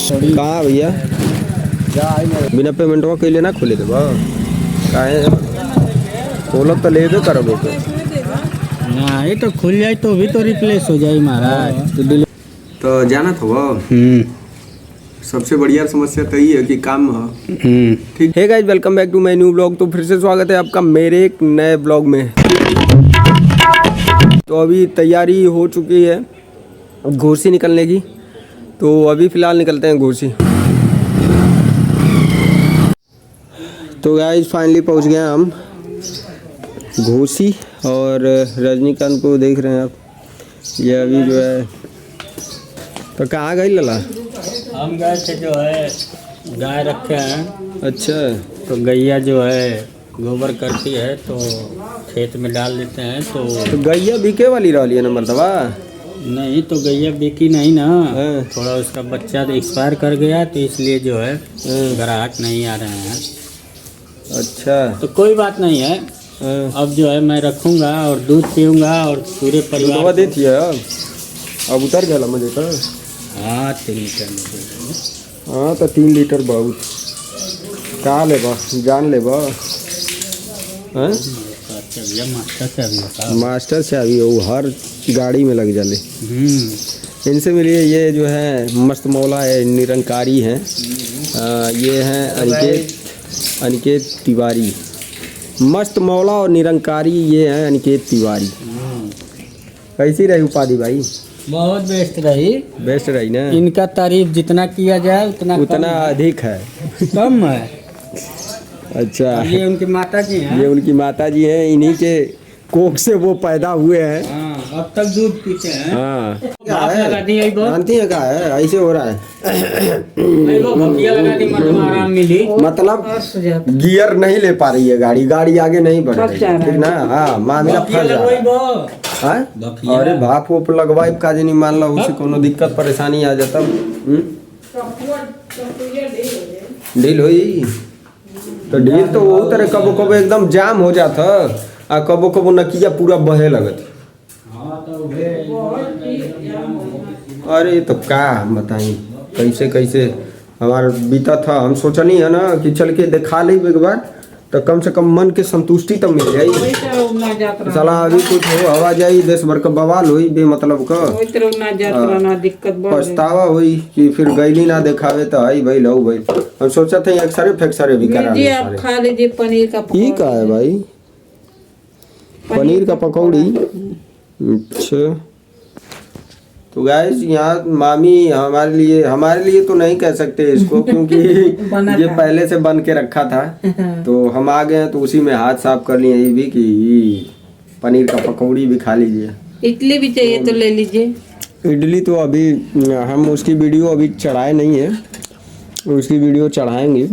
कहाँ भैया बिना पेमेंट का कैले ना खोले थे काहे खोलब तो लेबे करोगे ना ये तो खुल जाए तो भी तो रिप्लेस हो जाए महाराज। तो जाना था वो सबसे बढ़िया समस्या तो ये है कि काम ठीक है guys, welcome back to my new blog. तो फिर से स्वागत है आपका मेरे एक नए ब्लॉग में। तो अभी तैयारी हो चुकी है घोसी निकलने की, तो अभी फ़िलहाल निकलते हैं घोसी। तो गाइस फाइनली पहुंच गए हम घोसी और रजनीकांत को देख रहे हैं आप। ये अभी जो है तो कहाँ गई लला? हम गए थे जो है गाय रखे हैं। अच्छा, तो गैया जो है गोबर करती है तो खेत में डाल देते हैं। तो गैया बिके वाली रही है नंबर दवा? नहीं, तो गैया बिकी नहीं ना, थोड़ा उसका बच्चा एक्सपायर कर गया तो इसलिए जो है ग्राहक नहीं आ रहे हैं। अच्छा, तो कोई बात नहीं है। अब जो है मैं रखूँगा और दूध पीऊँगा और पूरे परिवार दवा देती है। अब उतर गया मुझे तो। हाँ 3 लीटर में। हाँ तो 3 लीटर बहुत कहाँ लेबा जान लेबा? मास्टर से अभी वो हर गाड़ी में लग जाले। इनसे मिलिए, ये जो है मस्त मौला है, निरंकारी हैं। ये हैं अनिकेत तिवारी। मस्त मौला और निरंकारी ये हैं अनिकेत तिवारी। कैसी रही उपाधि भाई? बहुत बेस्ट रही ना। इनका तारीफ जितना किया जाए उतना अधिक है, कम है। अच्छा, ये उनकी माता जी हैं। ये उनकी माता जी हैं, इन्हीं के कोख से वो पैदा हुए हैं। हाँ, अब तक दूध पीते हैं। हाँ, जानती है क्या है? ऐसे हो रहा है मतलब गियर नहीं ले पा रही है गाड़ी आगे नहीं बढ़ रही है, ठीक ना? हाँ, मामला फंस जा रहा है। अरे भाप वो लगवाई का नहीं मान लो, उसे कोनो दिक्कत परेशानी आ जाता ढील हुई तो ढील तो वो तरह कबो कबो एकदम जाम हो जाता आ कबो कबो नकिया पूरा बहे लगत। अरे तो का बताई कैसे कैसे हमारा बीता था। हम सोचनी है ना कि चल के दिखा ले एक बार, तो कम से कम मन के संतुष्टि तो मिल जाई। साला अभी कुछ हो हवा जाई, देश भर का बवाल हुई बेमतलब का पछतावा हुई कि फिर गैली ना दिखावे तो आई भाई लो भाई। हम सोचा था एक्सरे फेक्सरे भी करा ले। आप खा लीजिए पनीर का पकौड़ी। का है भाई? पनीर का पकौड़ी। अच्छा, तो गाइस यहाँ मामी हमारे लिए तो नहीं कह सकते इसको क्योंकि ये पहले से बन के रखा था। तो हम आ गए हैं तो उसी में हाथ साफ कर लिए ये भी कि पनीर का पकौड़ी भी खा लीजिए। इडली भी चाहिए तो ले लीजिए। इडली तो अभी हम उसकी वीडियो अभी चढ़ाए नहीं है, उसकी वीडियो चढ़ाएंगे।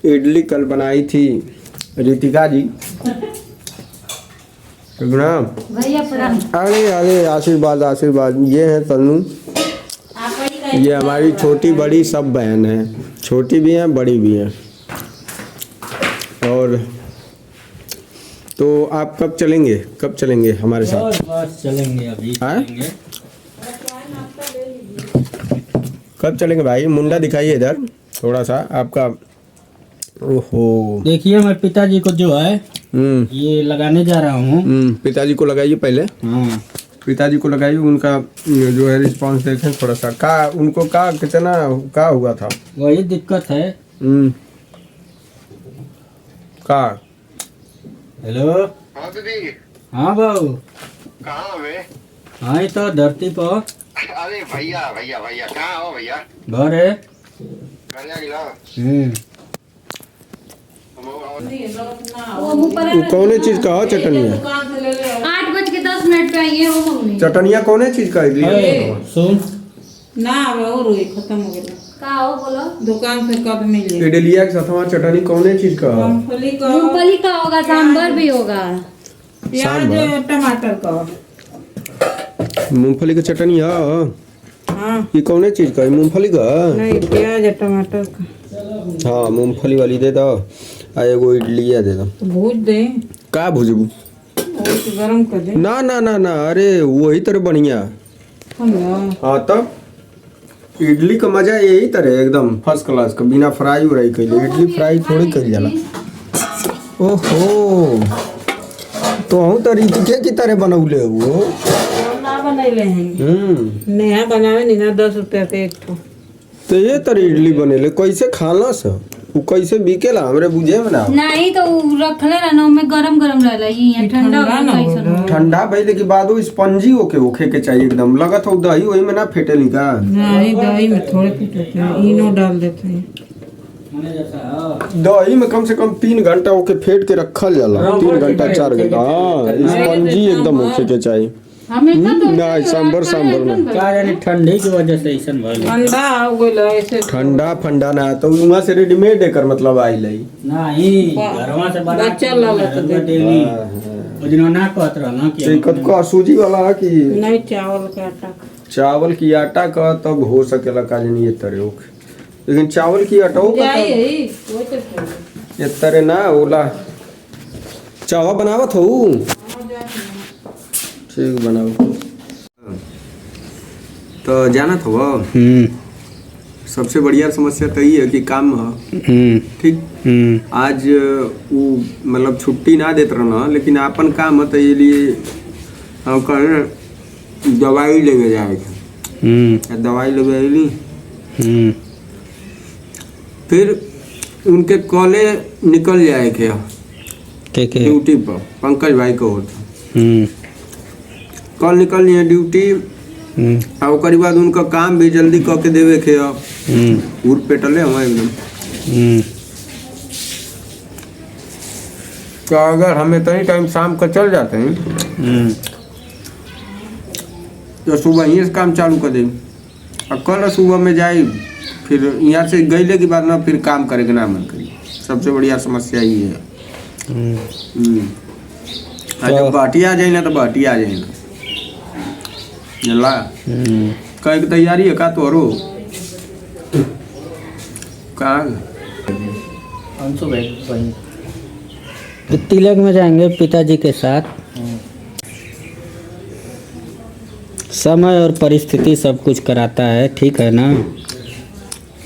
इडली कल बनाई थी रितिका जी, अरे अरे आशीर्वाद। ये है तन्नू, ये हमारी छोटी बड़ी सब बहन है, छोटी भी हैं बड़ी भी हैं। और तो आप कब चलेंगे हमारे साथ? बस चलेंगे अभी। कब चलेंगे भाई? मुंडा दिखाइए इधर थोड़ा सा आपका। ओहो, देखिए मैं पिताजी को जो है ये लगाने जा रहा हूँ। पिताजी को लगाइए पहले। पिताजी को लगाइए, उनका जो है रिस्पांस देखें थोड़ा सा। का उनको कितना का हुआ था? वही दिक्कत है। का हेलो। हाँ दीदी। हाँ बाबू। कहाँ वे? हाँ तो धरती पर। अरे भैया कहाँ हो भैया? घर है। घर आ गिला। कौन चीज का हो चटनिया? 8:10 पे आई है वो मम्मी। चटनिया कौन चीज का? सुन ना और खत्म हो गया। का हो बोलो? दुकान से कब मिले? इडलिया के साथ चटनी कौन चीज का? मूंगफली का होगा, सांभर भी होगा, प्याज टमाटर का। मूंगफली की चटनी है। हाँ, ये कौन चीज का? मूंगफली का नहीं, प्याज टमाटर का। हाँ, मूंगफली वाली दे दो। एगो इडलिया दे दो। भूज दे का भुजबू? गरम कर दे। ना, अरे वही तरह बढ़िया। हाँ तब इडली का मजा यही तरह एकदम फर्स्ट क्लास का, बिना फ्राई उराई कैले। इडली फ्राई थोड़ी कर जाला। ओहो, तो हम तो रीतिके की तरह बनौले वो ना बनैले हैं। नेहा बनावे नहीं ना 10 रुपया पे एक ठो। तो ये तरह इडली बनेले कैसे खाना से वो कैसे बिकेला हमरे बुझे में ना। नहीं तो रखले रहना में गरम गरम रहला ये ठंडा हो ठंडा भइले के बाद वो स्पंजी ओके के चाहिए एकदम। लगत हो दही वही में ना फेटेली का। नहीं दही में थोड़े फेटते हैं, इनो डाल देते हैं। दही में कम से कम 3 घंटा ओके फेट के रखल जाला। 3 घंटा 4 घंटा। हाँ स्पंजी एकदम ओके के चाहिए। नहीं सांबर ना क्या जाने ठंडी की वजह से ऐसा भइल। ठंडा हो गइल ऐसे। ठंडा फंडा ना तो वहां से रेडीमेड एकर मतलब आइल है। नहीं घरवा से बना बच्चा लाला तो देली। ओ दिन ना कहत रहना कि दिक्कत का सूजी वाला कि नहीं चावल का आटा। चावल की आटा का तब हो सकेला का नहीं ये तरह ओके। लेकिन चावल की आटा का ये तरह ना ओला चावा बनावत हो। ठीक बनाओ। तो जाना था वो सबसे बढ़िया समस्या तो ये है कि काम ठीक आज वो मतलब छुट्टी ना देते रहना, लेकिन अपन काम है तो ये लिए हम कहें दवाई लेके जाए थे। दवाई लेके ली फिर उनके कॉले निकल जाए के ड्यूटी पर पंकज भाई को होता कल निकल लिए ड्यूटी। और ओकरी बाद उनका काम भी जल्दी करके देवे के उर पेटले हम एकदम। तो अगर हम इतनी टाइम शाम को चल जाते हैं तो सुबह ही से काम चालू कर दे। और कल सुबह में जाए फिर यहाँ से गईले के बाद ना फिर काम करे के ना मन करी। सबसे बढ़िया समस्या ये है। जब बाटी आ जाए ना तो बाटी आ जाए ना जला कहीं की तैयारी है का तोरो कहाँ तिलक में जाएंगे पिताजी के साथ। समय और परिस्थिति सब कुछ कराता है, ठीक है ना।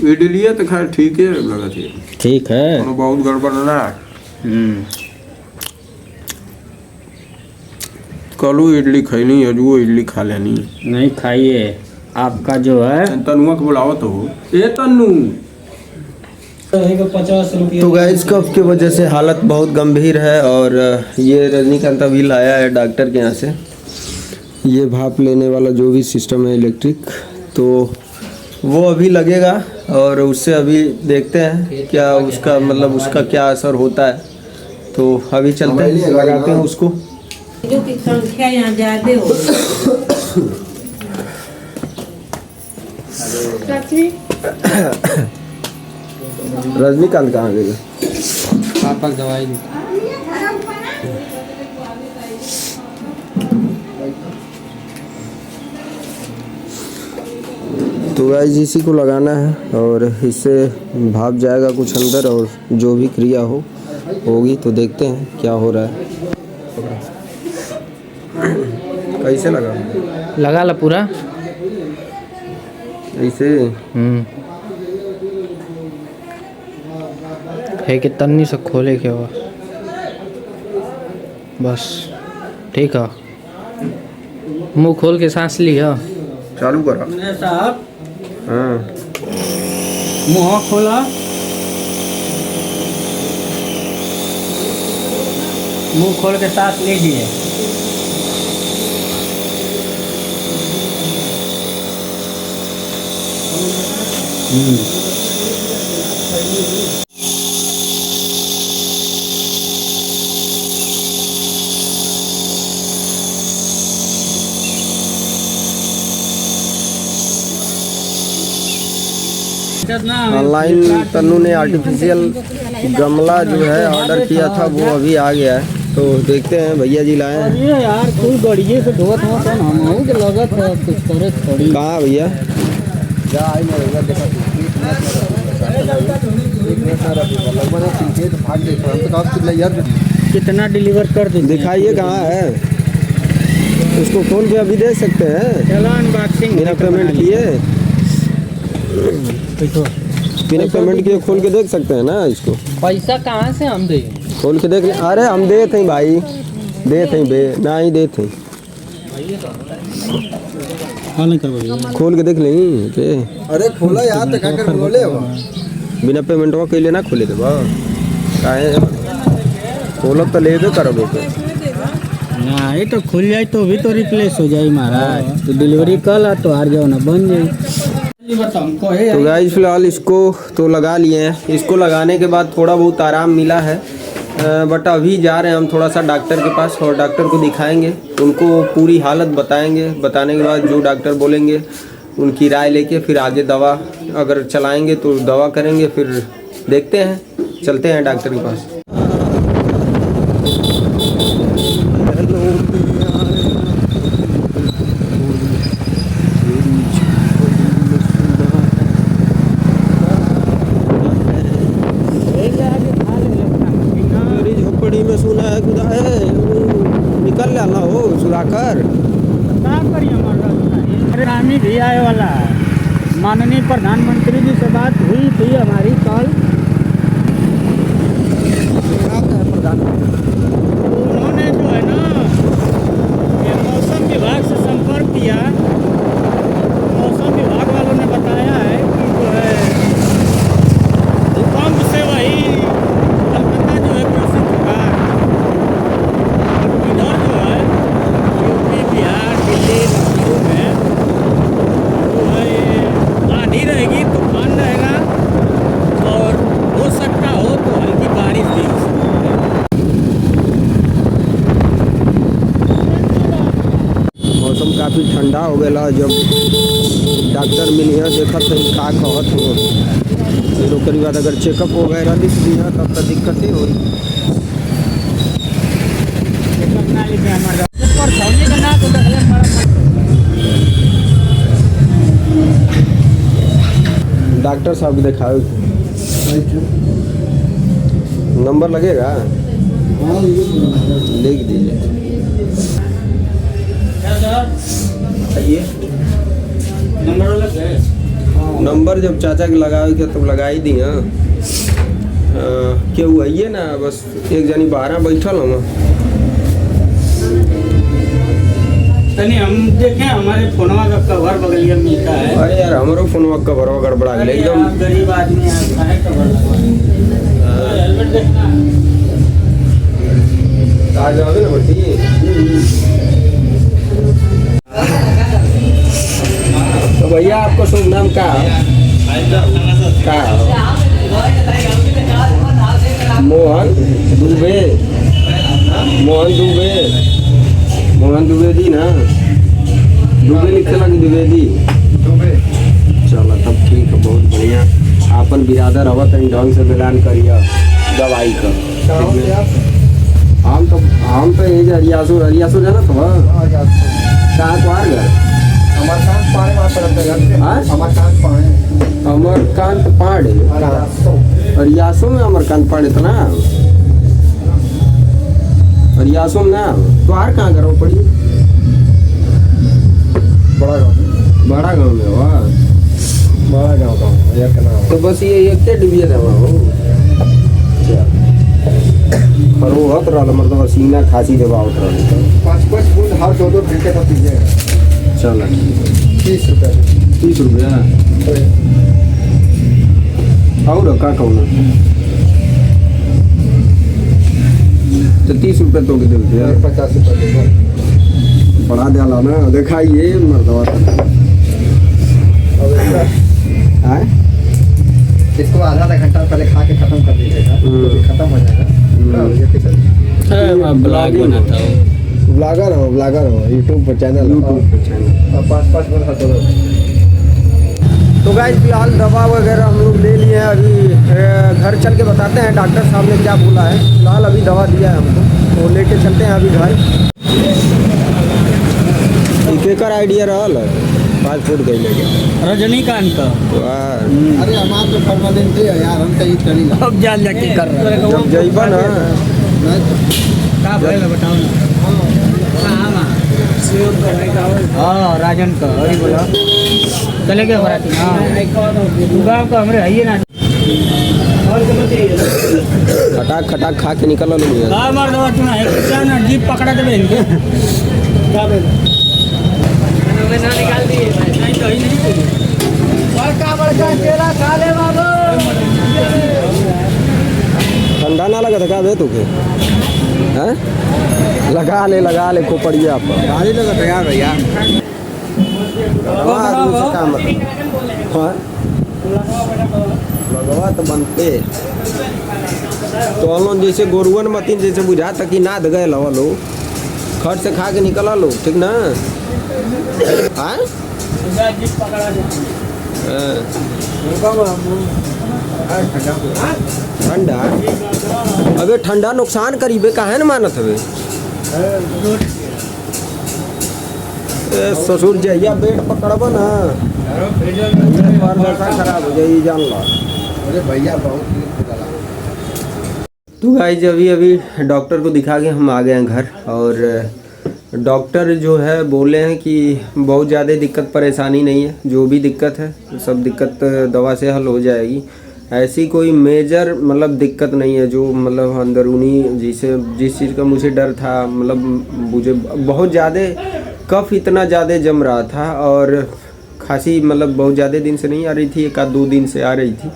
इडली तो खैर ठीक है लगा थी। ठीक है बहुत गड़बड़ ना। कलू इडली खैनी अजुओ इडली खा लेनी। नहीं खाइए आपका जो है तनुआ को बुलाओ तो ए तन्नू। 50 रुपये। तो गाइस कफ की वजह से हालत बहुत गंभीर है और ये रजनीकांत अभी लाया है डॉक्टर के यहाँ से ये भाप लेने वाला जो भी सिस्टम है इलेक्ट्रिक, तो वो अभी लगेगा और उससे अभी देखते हैं क्या उसका मतलब उसका क्या असर होता है। तो अभी चलते हैं लगाते हैं उसको। जो की संख्या यहाँ ज्यादा हो। रजनीकांत कहाँ गए? पापा दवाई तो गाइस इसी को लगाना है और इससे भाप जाएगा कुछ अंदर और जो भी क्रिया होगी तो देखते हैं क्या हो रहा है। कैसे लगा ला पूरा ऐसे है कि तन्नी से खोले के हुआ बस ठीक है। मुंह खोल के सांस लिया चालू करा साहब। हाँ मुंह खोला मुंह खोल के सांस लीजिए। ऑनलाइन तन्नू ने आर्टिफिशियल गमला जो है ऑर्डर किया था वो अभी आ गया है, तो देखते हैं भैया जी लाए हैं। अरे यार कोई बढ़िया से धोत हो तो हम के लगत है कुछ करे थोड़ी। कहाँ भैया कितना डिलीवर कर दे दिखाइए कहाँ है, उसको खोल के अभी दे सकते हैं चलो अनबॉक्सिंग बिना पेमेंट किए। बिना पेमेंट किए खोल के देख सकते हैं ना इसको? पैसा कहाँ से हम दे? खोल के देख ले। अरे हम देते हैं भाई, देते हैं बे ना ही देते हैं। खोल के देख लें के। अरे खोला यार तो क्या कर बोले हो? बिना पेमेंट के लिए ना खोले थे बा काहे खोलब तो लेबे करोगे तो ना ये तो खुल जाए तो भी तो रिप्लेस हो जाए महाराज। तो डिलीवरी कल तो हार जाओ ना बन जाए। तो गाइस फिलहाल इसको तो लगा लिए हैं। इसको लगाने के बाद थोड़ा बहुत आराम मिला है, बट अभी जा रहे हैं हम थोड़ा सा डॉक्टर के पास और डॉक्टर को दिखाएंगे, उनको पूरी हालत बताएंगे। बताने के बाद जो डॉक्टर बोलेंगे उनकी राय लेके फिर आगे दवा अगर चलाएंगे तो दवा करेंगे, फिर देखते हैं, चलते हैं डॉक्टर के पास। झोपड़ी में सुना है खुदा है, निकल लाना हो सुधाकर। रामी भी आए वाला है। माननीय प्रधानमंत्री जी से बात हुई थी हमारी कल। उन्होंने जो है ना ये मौसम विभाग से संपर्क किया। मौसम विभाग वालों ने बताया है कि जो है भूकंप से वही कलकत्ता जो है ग्रसित होगा। इधर जो है यूपी, बिहार, दिल्ली, लखनऊ में आंधी रहेगी, तूफान रहेगा और हो सकता हो तो हल्की बारिश भी हो सकती है। मौसम काफ़ी ठंडा हो गया। जब डॉक्टर मिलिए देखा तो का कहत हो, फिर ओकरी बाद अगर चेकअप वगैरह लिख दिया तब तो दिक्कत ही हो। डॉक्टर साहब दिखाओ, नंबर लगेगा लिख दीजिए। नंबर जब चाचा के लगाओ के तब लगा ही दिए। क्यों आइए ना, बस एक जनी 12 बैठल हम। तनी हम देखें हमारे फोनवा का कवर बगलिया मिलता है। अरे यार हमारो फोनवा का कवर गड़बड़ा गया एकदम। गरीब आदमी आता है कवर लगवा। हेलमेट देखना आ जाओगे ना बटी। तो भैया आपका शुभ नाम क्या है? मोहन दुबे। मोहन दुबे, मोहन द्विवेदी ना? दुबे लिखला कि द्विवेदी? चलो तब ठीक है, बहुत बढ़िया। आपन बिरादर हवा तनी ढंग से ऐलान करिए दवाई का। हम तो ये हरियासुर जाना था कहाँ तुम्हार घर? अमरकांत पांडे हरियासो में। अमरकांत पांडे था ना हरियासो में ना? तुम्हार कहाँ घर पड़ी? बड़ा गाँव में हुआ। बड़ा गाँव का तो बस ये एक डिवीजन है वहाँ हो। फरोहत रहा मतलब सीना खांसी दबावत रहा। 5 बूंद हर 2 घंटे पर पीजिएगा। चलो 30 रुपये। 30 रुपया और का कहूँ तो 30 रुपये तो के देते यार। 50 रुपये बढ़ा दिया ना, दिखाइए मर्दवा। इसको आधा घंटा पहले खा के खत्म कर दीजिएगा, तो खत्म हो जाएगा। ब्लॉग बनाता हूँ। ब्लॉगर हो यूट्यूब पर चैनल। 5 बूंद हर 2। तो गाइस फिलहाल दवा वगैरह हम लोग ले लिए हैं। अभी घर चल के बताते हैं डॉक्टर साहब ने क्या बोला है। फिलहाल अभी दवा दिया है हमको, तो लेके चलते हैं अभी घर। केकर आइडिया रहा फास्ट फूड गई लेके रजनीकांत का। अरे हमारे तो परमानेंट है यार, हम कहीं चली अब जान जाके कर रहा है। जब जइबा ना का भइल बताओ ना। हाँ राजन का। अरे बोला चले गए बराती गाँव का हमरे है ना खटाक खटाक खा के निकल लो भैया। हाँ मार दवा चुना है क्या ना जीप पकड़ा देवे इनके क्या बोल मैं ना निकाल दिए नहीं तो ही नहीं बड़का केला खा ले बाबू। ठंडा ना लगा था क्या बे तुके हैं? लगा ले खोपड़िया आप गाड़ी लगा था यार भैया। काम हाँ लगवा तो बनते तो हम लोग जैसे गोरुअन मतीन जैसे बुझा तक कि नाद गए लो लो खट से खा के निकल लो ठीक ना। हाँ ठंडा अबे ठंडा नुकसान करीबे काहे न मानत हवे ससुर जहिया पेट पकड़ब ना खराब हो जाए जान लो। अरे भैया बहुत तो गाइस अभी डॉक्टर को दिखा के हम आ गए हैं घर और डॉक्टर जो है बोले हैं कि बहुत ज़्यादा दिक्कत परेशानी नहीं है, जो भी दिक्कत है सब दिक्कत दवा से हल हो जाएगी। ऐसी कोई मेजर मतलब दिक्कत नहीं है जो मतलब अंदरूनी जिस चीज़ का मुझे डर था, मतलब मुझे बहुत ज़्यादा कफ इतना ज़्यादा जम रहा था और खांसी मतलब बहुत ज़्यादा दिन से नहीं आ रही थी, एक आध 2 दिन से आ रही थी।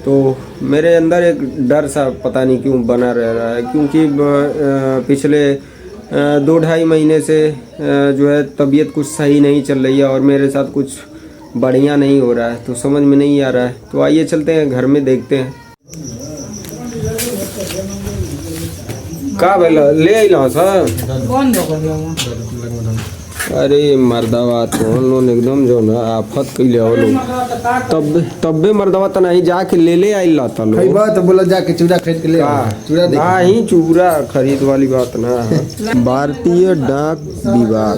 तो मेरे अंदर एक डर सा पता नहीं क्यों बना रह रहा है क्योंकि पिछले 2-2.5 महीने से जो है तबीयत कुछ सही नहीं चल रही है और मेरे साथ कुछ बढ़िया नहीं हो रहा है, तो समझ में नहीं आ रहा है। तो आइए चलते हैं घर में देखते हैं का भला ले आइला सर। बंद कर दिया अरे मर्दावा तो हम लोग एकदम जो ना आफत कैले हो लोग तब्बे मर्दावा तो नहीं जाके ले आइला था लोग। बात तो बोला जाके चूड़ा खरीद के ले चूड़ा दे ही चूड़ा खरीद वाली बात ना। भारतीय डाक विभाग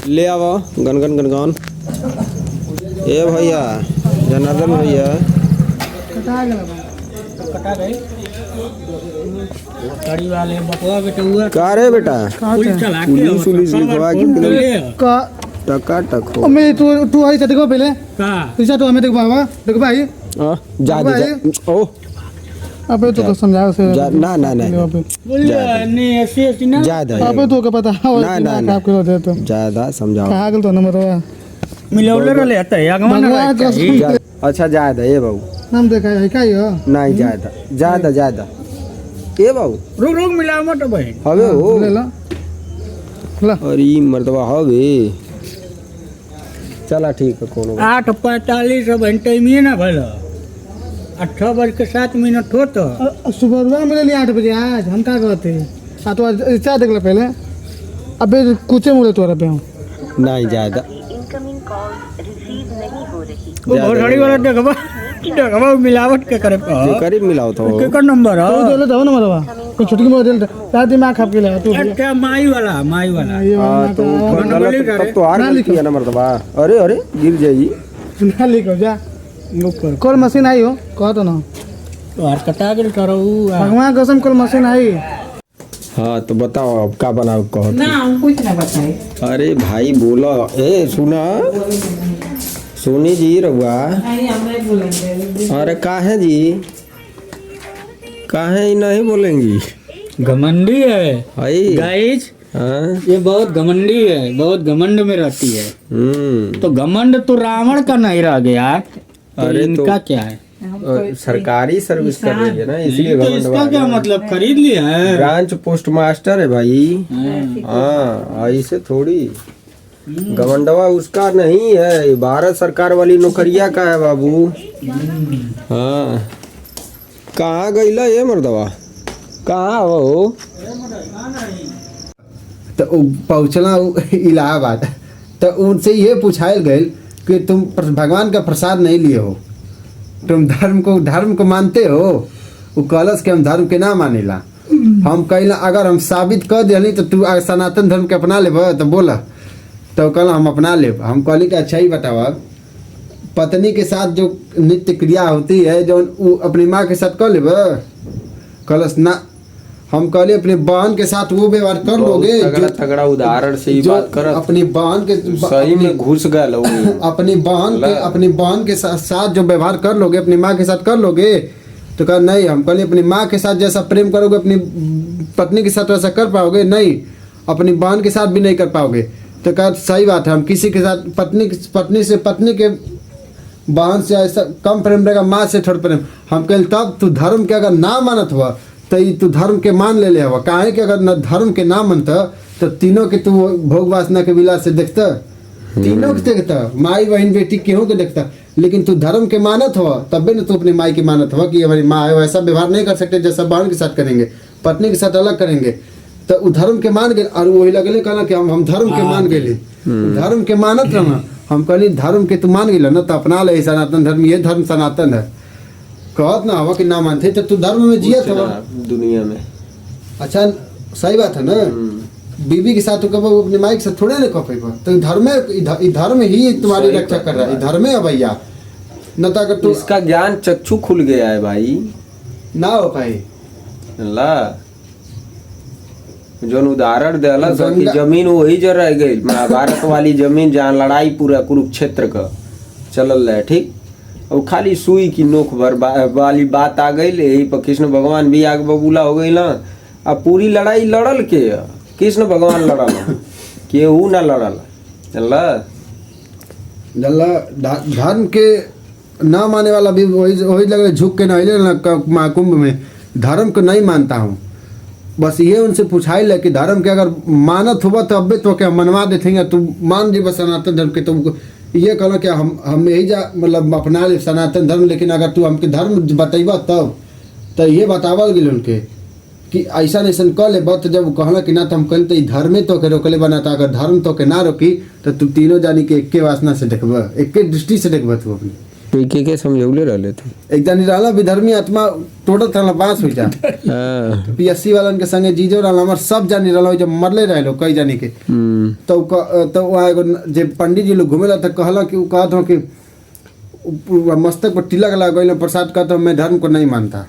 ले आओ गनगन गनगन ए भैया जनार्दन भैया कटा गई गाड़ी वाले बकवा बेटा हुआ का रे बेटा पुलिस चला के पुलिस लिखवा के का टका टक हो मैं तू आई था देखो पहले का ऐसा तो हमें देखो बाबा देखो भाई जा ओ अबे तो समझाओ से ना बोलिए नहीं ऐसी ना ज्यादा अबे तो क्या पता ना आपके दे तो ज्यादा समझाओ कहा गल तो नंबर मिलौले रहले आता है आगमन अच्छा ज्यादा ए बाबू नाम देखा है क्या ये नहीं ज्यादा ए बाबू रुक मिलाओ मत भाई हवे हो ले ला अरे मर्दवा हवे चला ठीक है कोनो 8:45 अब टाइम ही ना भला 8:07 हो तो सुबह मिले नहीं 8 बजे आज हम क्या कहते आ तो चाय देख ले पहले अबे कुछ मुड़े तोरा पे नहीं ज्यादा वो बहुत बड़ी वाला देखबा मिलावट के करे करीब मिलाओ तो केकर नंबर है तो दे दो नंबर बा कोई छुटकी में दे दादी दिमाग खा के ले तू अच्छा माई वाला तो गलत तब तो हार गलती है ना मर्दवा। अरे गिर जाएगी ना लिखो जा कॉल मशीन आई हो कह तो ना तो हर कटा के करो भगवान कसम कॉल मशीन आई। हाँ तो बताओ अब क्या बनाओ कहो ना हम कुछ ना बताए। अरे भाई बोला ए सुना सोनी जी रहुआ अरे काहे जी काहे नहीं बोलेंगी घमंडी है गाइस हाँ ये बहुत घमंडी है, बहुत घमंड में रहती है। तो घमंड तो रावण का नहीं रह गया। अरे इनका क्या है सरकारी सर्विस कर रही है ना इसलिए तो इसका क्या मतलब खरीद लिया है ब्रांच पोस्ट मास्टर है भाई। हाँ ऐसे थोड़ी गवंडवा उसका नहीं है, भारत सरकार वाली नौकरिया का है बाबू। हाँ कहाँ गईला ये मर्दवा कहाँ हो तो पहुँचला इलाहाबाद तो उनसे ये पूछायल गए कि तुम भगवान का प्रसाद नहीं लिए हो, तुम धर्म को मानते हो। वो कहलस कि हम धर्म के ना मानेला। हम कहला अगर हम साबित कर दिली तो तू सनातन धर्म के अपना लेब तो बोला तो कहला हम अपना लेब। हम कहली कि अच्छा ही बताओ पत्नी के साथ जो नित्य क्रिया होती है जो अपनी माँ के साथ कर लेब। कहलस ना हम कहले अपने बहन के साथ वो व्यवहार कर लोगे तगड़ा तगड़ा उदाहरण से ही जो बात करत अपनी बहन के सही में घुस गए लोग अपनी बहन के साथ जो व्यवहार कर लोगे, अपनी माँ के साथ कर लोगे, तो कहा नहीं। हम कहले अपनी माँ के साथ जैसा प्रेम करोगे अपनी पत्नी के साथ वैसा कर पाओगे? नहीं। अपनी बहन के साथ भी नहीं कर पाओगे। तो कहा सही बात है, हम किसी के साथ पत्नी के बहन से ऐसा कम प्रेम रहेगा, माँ से थोड़ा प्रेम। हम कहले तब तू धर्म के अगर ना मानत हुआ तो तू धर्म के मान ले हुआ। काहे कि अगर न धर्म के ना मानता तो तीनों के तू भोग वासना के विलास से देखता, तीनों के देखता, माई बहन बेटी केहू के देखता। लेकिन तू धर्म के मानत हुआ तब न तू अपनी माई की मानत हुआ कि हमारी माँ है, वैसा व्यवहार नहीं कर सकते जैसा बहन के साथ करेंगे, पत्नी के साथ अलग करेंगे। तो वो धर्म के मान गए और वही लगले कहना कि हम धर्म के मान गए, धर्म के मानत रहना। हम कहली धर्म के तू मान गए ना तो अपना ले सनातन धर्म, ये धर्म सनातन है। कहत ना हवा कि ना मानते तो तू धर्म में जियत हवा दुनिया में। अच्छा सही बात है ना। बीबी के साथ तो कब अपने माई के साथ थोड़े ना कह पाएगा। तो धर्म ही तुम्हारी रक्षा कर रहा है, धर्म है भैया। न तो अगर तू इसका ज्ञान चक्षु खुल गया है भाई, ना हो पाए ला जोन उदाहरण देला कि जमीन वही जो रह गई महाभारत वाली जमीन जहाँ लड़ाई पूरा कुरुक्षेत्र का चलल रहे, ठीक। और खाली सुई की नोक भर वाली बात आ गई, यही पर कृष्ण भगवान भी आग बबूला हो गई ना। अब पूरी लड़ाई लड़ल के कृष्ण भगवान लड़ल, केहू ना लड़ल। धर्म के ना माने वाला भी वही लगे झुक के ना महाकुंभ में धर्म को नहीं मानता हूँ। बस ये उनसे पूछाई ले कि धर्म के अगर मानत हुआ तो अबे तो क्या मनवा देते, तू मान जी बस सनातन धर्म के। तुम ये कहो कि हम यही जा मतलब अपना ले सनातन धर्म, लेकिन अगर तू हमके धर्म बतेबा तब तो ये बतावल गई उनके कि ऐसा ऐसा कर ले। बत जब कहला कि ना तो हम कहते धर्मे तो के रोकले बनाता, अगर धर्म तो के ना रोकी तो तू तीनों जानी के एक वासना से देखब, एक दृष्टि से देखब। तू अपनी के समझौले रहले थे एक जानी रहला विधर्मी आत्मा टोटल थला बांस हो जा पीएससी वालन के संगे जीजो रहला हमर सब जानी रहला जब मरले रहलो कई जानी के। तो वहाँ एगो जे पंडित जी लोग घूमेला तो कहला कि वो कहत हो कि मस्तक पर तिलक लगा गइल प्रसाद कहता मैं धर्म को नहीं मानता।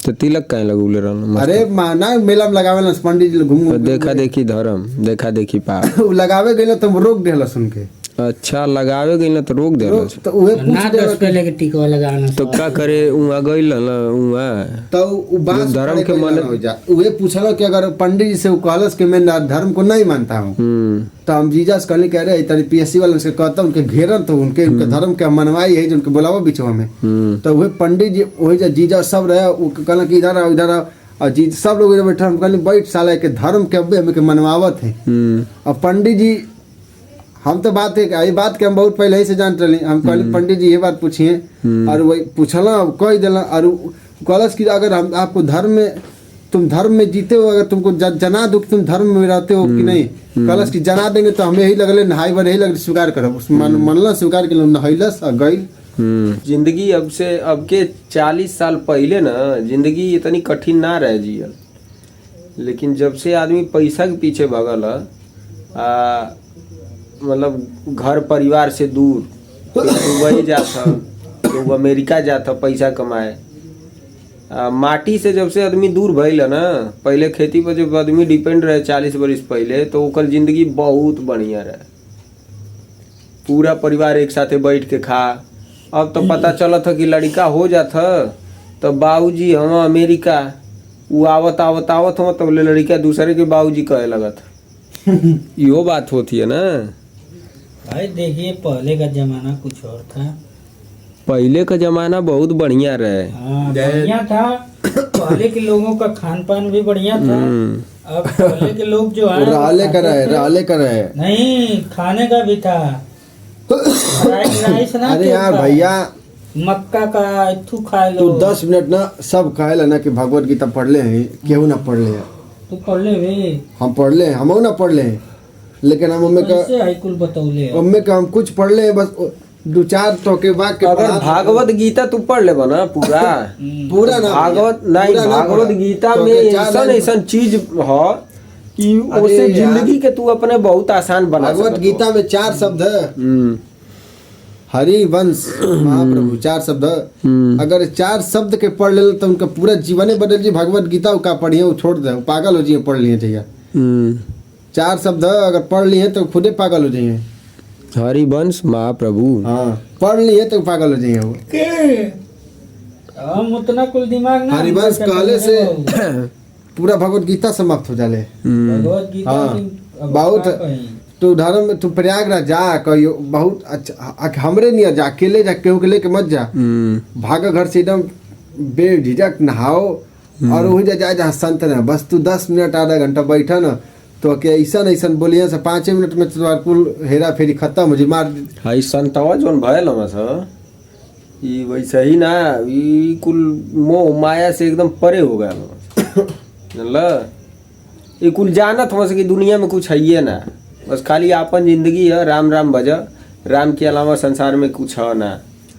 तो तिलक कहीं लगौले रहना? अरे माना मेला में लगावे ना पंडित जी लोग घूम देखा देखी धर्म, देखा देखी पाप लगावे गइल तो रोक देला सुन के। अच्छा लगावे गइल तो रोक देला, तो उहे पूछ ना देला दस पहले के टीका लगाना तो क्या करे उहाँ गइल ना उहाँ तो उ बात धर्म के मन हो जा। उहे पूछला कि अगर पंडित जी से वो कहलस कि मैं धर्म को नहीं मानता हूँ तो हम जीजा से कहले कह रहे तरी पीएससी वाले से कहता उनके घेरन तो उनके धर्म के मनवाई है जो उनके बुलावा बिचवा में। तो वही पंडित जी वही जीजा सब रहे वो कहला कि इधर आओ इधर आओ, और जी सब लोग इधर बैठा। हम कहले बैठ साला के धर्म के अब्बे हमें मनवावत है। और पंडित जी हम तो बात है ये बात के हम बहुत पहले ही से जानते रहे। हम कहले पंडित जी ये बात पूछिए और वही पूछला कह दिला और कहलस कि अगर हम आपको धर्म में तुम धर्म में जीते हो, अगर तुमको जना दो कि तुम धर्म में रहते हो कि नहीं, कहलस कि जना देंगे तो हमें यही लगले नहाई बन यही लगले स्वीकार करो। मनला स्वीकार के नहैलस और गई। जिंदगी अब के 40 साल पहले ना जिंदगी इतनी कठिन ना रह जियल, लेकिन जब से आदमी पैसा के पीछे भगल मतलब घर परिवार से दूर, दुबई जाता, तो अमेरिका जाता पैसा कमाए। माटी से जब से आदमी दूर भइल ना, पहले खेती पर जब आदमी डिपेंड रहे 40 बरिस पहले तो ओकर जिंदगी बहुत बढ़िया रहे, पूरा परिवार एक साथे बैठ के खा। अब तो पता चला था कि लड़का हो जाता तो बाबूजी हम अमेरिका, वो आवत हम तब लड़का दूसरे के बाबूजी कहे लगत। यो बात होती है ना भाई। देखिए पहले का जमाना कुछ और था, पहले का जमाना बहुत बढ़िया रहे। बढ़िया था। पहले के लोगों का खान पान भी बढ़िया था। अब पहले के लोग जो आए राले कर रहे नहीं, खाने का भी था। राइस ना, अरे यार भैया मक्का का इथू खा लो। तू 10 मिनट ना सब कहे ना कि भगवत गीता पढ़ ले हैं, केहू ना पढ़ ले। तू पढ़ ले वे? हम पढ़ ले, हम ना पढ़ ले, लेकिन हम मम्मी का हम कुछ पढ़ ले बस 2-4 टोके बाद के। अगर भागवत गीता तू पढ़ ले ना पूरा ना भागवत नहीं, भागवत गीता में ऐसा चीज हो कि उससे जिंदगी के तू अपने बहुत आसान बना। भागवत गीता में 4 शब्द है, हरिवंश महाप्रभु 4 शब्द। अगर 4 शब्द के पढ़ ले तो उनका पूरा जीवन बदल जी। भगवत गीता का पढ़िए वो छोड़ दे, पागल हो जाइए पढ़ लिए चाहिए। 4 शब्द अगर पढ़ लिए तो खुदे पागल हो जाइए। हरिवंश महाप्रभु, हाँ पढ़ लिए तो पागल हो जाइए वो। हम उतना कुल दिमाग ना हरिवंश कहले से पूरा भगवत गीता समाप्त हो जाले। भगवत गीता हाँ, की बहुत अब का कहीं। तू धर्म में तू प्रयागराज जा कहियो बहुत अच्छा। हमरे नहीं जा, अकेले जा, केहू के लेके मत जा। भाग घर से एकदम बेझिझक नहाओ और वही जा जा संत ना। बस तू 10 मिनट आधा घंटा बैठा ना तो के ऐसा बोलिए से 5 मिनट में तुम्हारा कुल हेरा फेरी खत्म हो जी। मार हाई संतवा जोन भयल हम सा ई वैसे ही ना, ई कुल मोह माया से एकदम परे हो गया जानला। ये कुल जानत हो कि दुनिया में कुछ है ही ना, बस खाली आपन जिंदगी है। राम राम भजा, राम के अलावा संसार में कुछ है ना।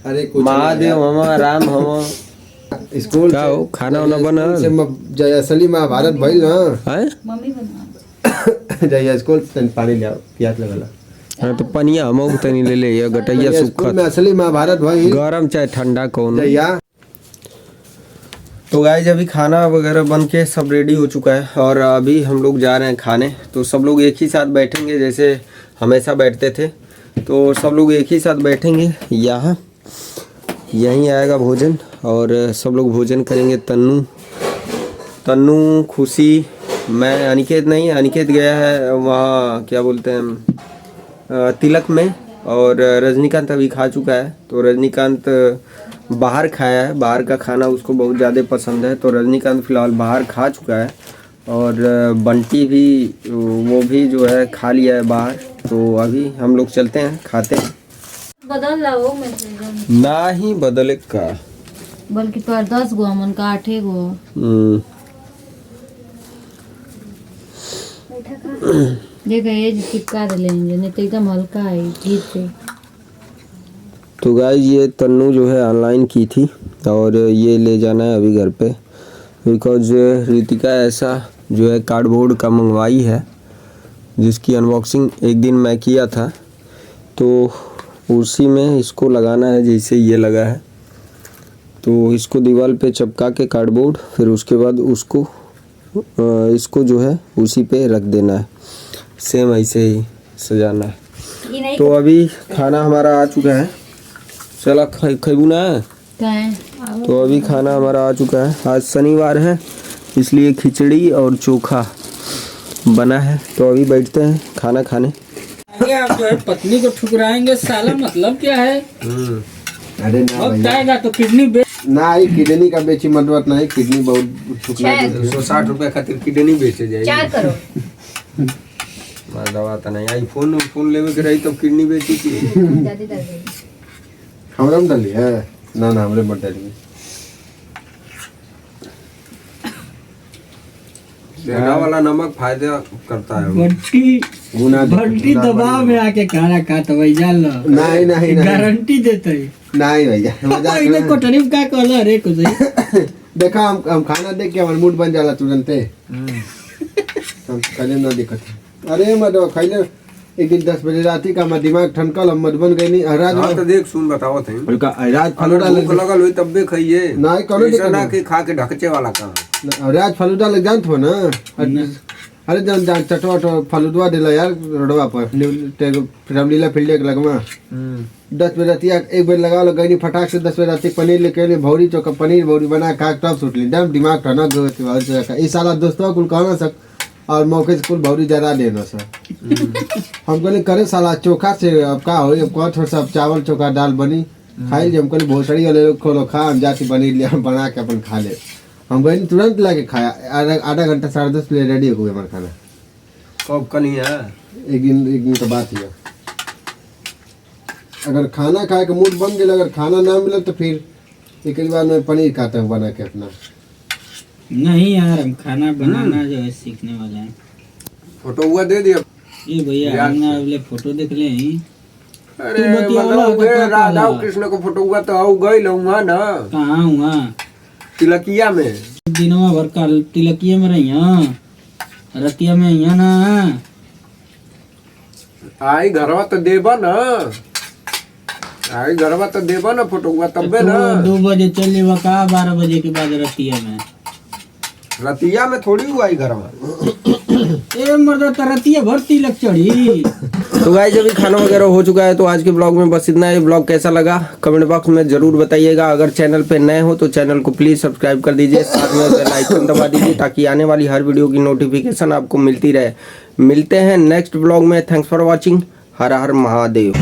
अरे कुछ महादेव हम, राम हम। स्कूल क्या हो खाना वाना बना से जय असली महाभारत भइल ना। है? मम्मी बना जय स्कूल से पानी ले आओ, प्यास लगला। हाँ तो पनिया हम तनी ले ले ये गटैया स्कूल सुखत में असली महाभारत भइल। गरम चाहे ठंडा कौन। जया तो गाइस अभी खाना वगैरह बन के सब रेडी हो चुका है और अभी हम लोग जा रहे हैं खाने। तो सब लोग एक ही साथ बैठेंगे जैसे हमेशा बैठते थे। तो सब लोग एक ही साथ बैठेंगे यहाँ, यहीं आएगा भोजन और सब लोग भोजन करेंगे। तन्नू, खुशी, मैं, अनिकेत नहीं, अनिकेत गया है वहाँ क्या बोलते हैं तिलक में, और रजनीकांत अभी खा चुका है। तो रजनीकांत बाहर खाया है, बाहर का खाना उसको बहुत ज़्यादा पसंद है। तो रजनीकांत फिलहाल बाहर खा चुका है और बंटी भी वो भी जो है खा लिया है बाहर। तो अभी हम लोग चलते हैं खाते हैं। बदल लाओ में से ना ही बदले का, बल्कि पर 10 गो हमन का 8 गो देखा ये चिपका दे लेंगे, नहीं तो एकदम हल्का है घी पे। तो गाइस ये तन्नू जो है ऑनलाइन की थी और ये ले जाना है अभी घर पे, बिकॉज रितिका ऐसा जो है कार्डबोर्ड का मंगवाई है जिसकी अनबॉक्सिंग एक दिन मैं किया था। तो उसी में इसको लगाना है जैसे ये लगा है। तो इसको दीवार पे चिपका के कार्डबोर्ड, फिर उसके बाद उसको इसको जो है उसी पे रख देना है, सेम ऐसे ही सजाना है। तो अभी खाना हमारा आ चुका है। चला खैबू ना। तो अभी खाना हमारा आ चुका है। आज शनिवार है इसलिए खिचड़ी और चोखा बना है। तो अभी बैठते हैं खाना खाने। आप जो है पत्नी को ठुकराएंगे साला, मतलब क्या है? अरे ना अब भैया, जाएगा तो किडनी बेच। ना ही किडनी का बेची मदवत नहीं, किडनी बहुत ठुकरा 160 रुपये खातिर किडनी बेचे जाए। 4 करोड़ दवा तो नहीं आई। फोन लेवे के रही तब किडनी बेची थी। हमरा में डाली है ना हमरे मत डाली। सेना वाला नमक फायदा करता है। बंटी गुना बंटी दबाव में आके खाना खाता वही जान लो। नहीं गारंटी देते नहीं भैया, मजाक इने ना। को टरिफ का कहला रे कुछ देखा हम खाना देख के हमार मूड बन जाला तुरंते। हम खाने ना दिक्कत। अरे मदो खाइले एक दिन 10 बजे राती का हमार दिमाग ठनकल, हम मधुबन गई नहीं राज हाँ तो देख सुन बताओ थे। राज फलूदा भूख लगल हुई तब भी खाइए। नहीं कोनो दिक्कत ना नहीं। कि खा के ढकचे वाला काम। राज फलूदा लग जानत हो ना। अरे जान चटवा फलूदवा दिला यार रोडवा पर रामलीला फील्ड के लगवा। 10 बजे राती 1 बजे लगा लो गई फटाक से 10 बजे राती पनीर लेके भौरी चौका पनीर भौरी बना खा तब सुट ली। दम दिमाग ठना इस साला दोस्तों कुल कहना सक और मौके से कुल भौरी जरा देना सर। हम कहले करे साला चोखा से अब का हो, अब कौन थोड़ा सा चावल चोखा दाल बनी खाई। हम कहले भोसड़ी वाले लोग खोलो खा, हम जाके पनीर ले बना के अपन खा ले। हम गए तुरंत लाके खाया। आधा घंटा 10:30 बजे रेडी हो गया हमारा खाना। कब कल ही है एक दिन तो बात है। अगर खाना खाए का मूड बन गया, अगर खाना ना मिले तो फिर एक बार मैं पनीर खाता हूँ बना के अपना। नहीं यार, हम खाना बनाना जो है सीखने वाले हैं। फोटो हुआ दे दिया। ये भैया हमने अगले फोटो देख ले ही। अरे मतलब राधा कृष्ण को फोटो हुआ तो आओ गई लूंगा ना। कहाँ हुआ? तिलकिया में दिनवा भर का तिलकिया में रही, रतिया में यहाँ ना आई घरवा तो देबा ना। अरे गरबा तो देबा ना फोटोवा तब्बे ना। 2 बजे चल जेबा का 12 बजे के बाद रतिया में। रतिया में थोड़ी हुआ ही गरबा। ए मर्दा तरतिया भर तिलक चढ़ी। तो गाइस अभी खाना वगैरह हो चुका है, तो आज के ब्लॉग में बस इतना। ये ब्लॉग कैसा लगा कमेंट बॉक्स में जरूर बताइएगा। अगर चैनल पे नए हो तो चैनल को प्लीज सब्सक्राइब कर दीजिए, साथ में बेल आइकन दबा दीजिए ताकि आने वाली हर वीडियो की नोटिफिकेशन आपको मिलती रहे। मिलते हैं नेक्स्ट ब्लॉग में। Thanks for watching. Her her Mahadev.